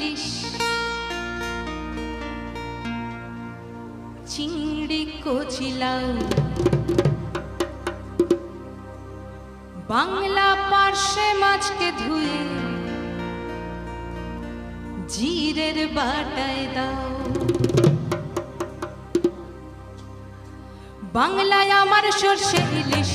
ইলিশ, চিংড়ি কচিলাও, বাংলা পার্শে মাছকে ধুয়ে জিরের বাটায় দাও। বাংলায় আমার সর্ষে ইলিশ